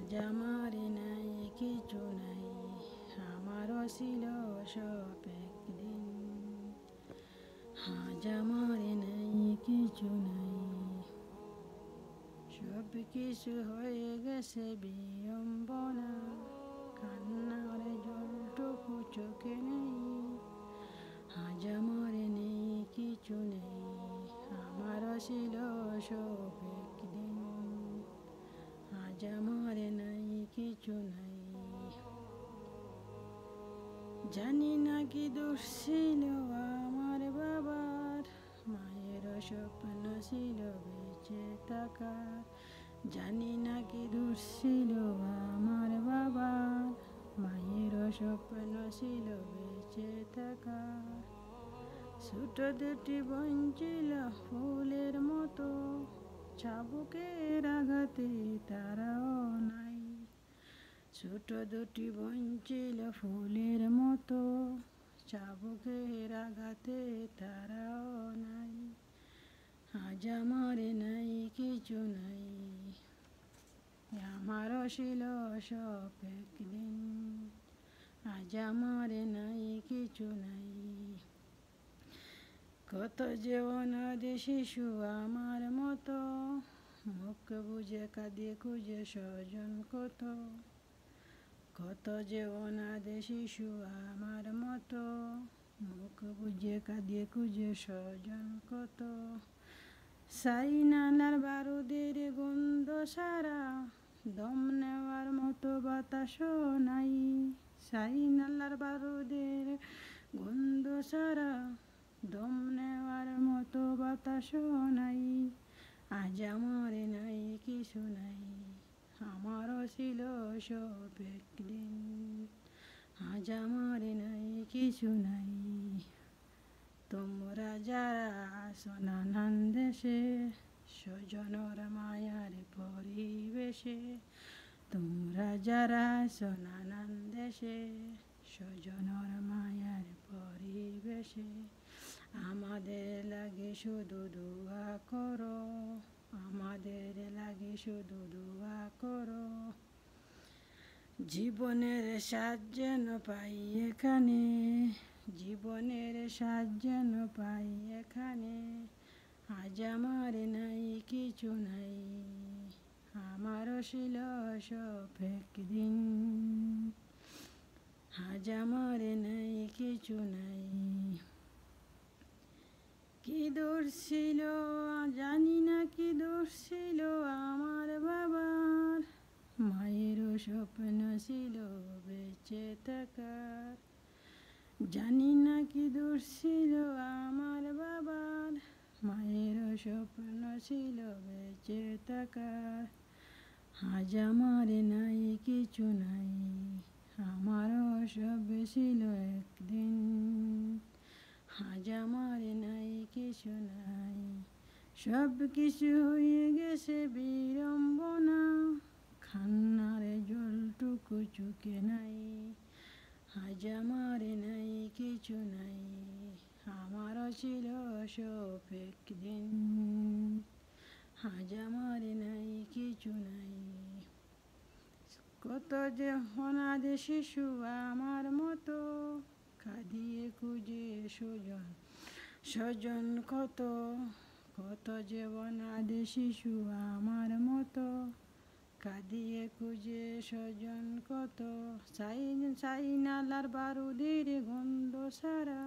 আজ আমার নাই কিছু নাই, আমারও ছিল সব একদিন। আজ আমার নাই কিছু নাই, সব কিছু হয়ে গেছে বিড়ম্বনা, কান্নার জলটুকু চোখে নেই। আজ আমার নেই কিছু নেই, আমারও ছিল সব একদিন। আজ আমার নাই কিছু নাই, জানি না কি দোষ ছিল আমার বাবার, মায়ের স্বপ্ন ছিল বেঁচে থাকার। জানি না কি দোষ ছিল আমার বাবার, মায়ের স্বপ্ন ছিল বেঁচে থাকার। ছোট দুটি বোন ছিল ফুলের মতো, চাবুকের আঘাতে তারাও নাই। ছোট দুটি বোন ছিল ফুলের মতো, চাবুকের আঘাতে তারাও নাই। আজ আমার নাই কিছু নাই, আমারও ছিল সব একদিন। আজ আমার নাই কিছু নাই, কত যে অনাথ শিশু আমার মতো, মুখ বুঝে কাঁদে খুঁজে স্বজন কত। কত যে অনাথ শিশু আমার মতো, মুখ বুঝে কাঁদে খুঁজে স্বজন কত। সাই নালার বারুদের গন্ধ সারা, দম নেওয়ার মতো বাতাসও নাই। সাই নালার বারুদের গন্ধ সারা, দম নেওয়ার মতো বাতাসও নাই। আজ আমার নাই কিছু নাই, আমারও ছিল সব একদিন। আজ আমার নাই কিছু নাই, তোমরা যারা আছো নানান দেশে, স্বজনর মায়ার পরিবেশে। তোমরা যারা আছো নানান দেশে, স্বজনর মায়ার পরিবেশে। আমাদের লাগে শুধু দোয়া করো, আমাদের লাগে শুধু দোয়া করো। জীবনের স্বাদ যেন পাই এখানে, জীবনের স্বাদ যেন পাই এখানে। আজ আমার নাই কিছু নাই, আমারও ছিল সব একদিন। আজ আমার নাই কিছু নাই, কি দোষ ছিল জানি না কি দোষ ছিল আমার বাবার, মায়েরও স্বপ্ন ছিল বেঁচে থাকার। জানি না কি দোষ ছিল আমার বাবার, মায়েরও স্বপ্ন ছিল বেঁচে থাকার। আজ আমার নাই কিছু নাই, আমারও সব ছিল একদিন। আজ আমার নাই কিছু নাই, সব কিছু হয়ে গেছে বিড়ম্বনা, কান্নার জলটুকু চোখে নাই। আজ আমার নাই কিছু নাই, আমারও ছিল সব একদিন। আজ আমার নাই কিছু নাই, কত যে অনাথ শিশু আমার মতো, কাঁদিয়ে খুঁজে স্বজন স্বজন কত। কত যে অনাথ শিশু আমার মতো, কাঁদিয়ে খুঁজে স্বজন কত। সাই নালার বারুদের গন্ধ সারা,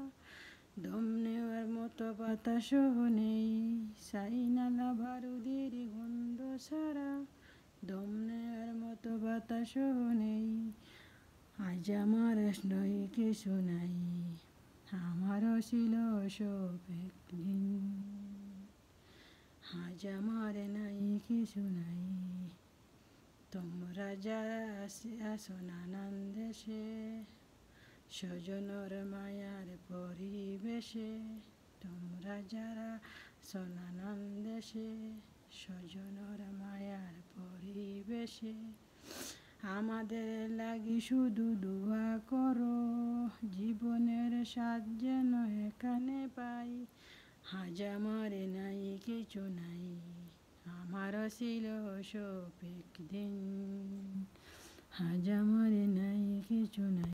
দম নেওয়ার মতো বাতাসও নেই। সাই নালা বারুদের গন্ধ সারা, দম নেওয়ার মতো বাতাসও নেই। আজ আমার নয় কিছু নাই, আমারও ছিল সব একদিন। আজ আমার নাই কিছু নাই, তোমরা যারা আছো নানান দেশে, স্বজনর মায়ার পরিবেশে। তোমরা যারা আছো নানান দেশে, স্বজনর মায়ার পরিবেশে। আমাদের লাগি শুধু দোয়া করো, জীবনের স্বাদ যেন এখানে পাই। আজ আমার নাই কিছু নাই, আমারও ছিল সব একদিন। আজ আমার নাই কিছু নাই।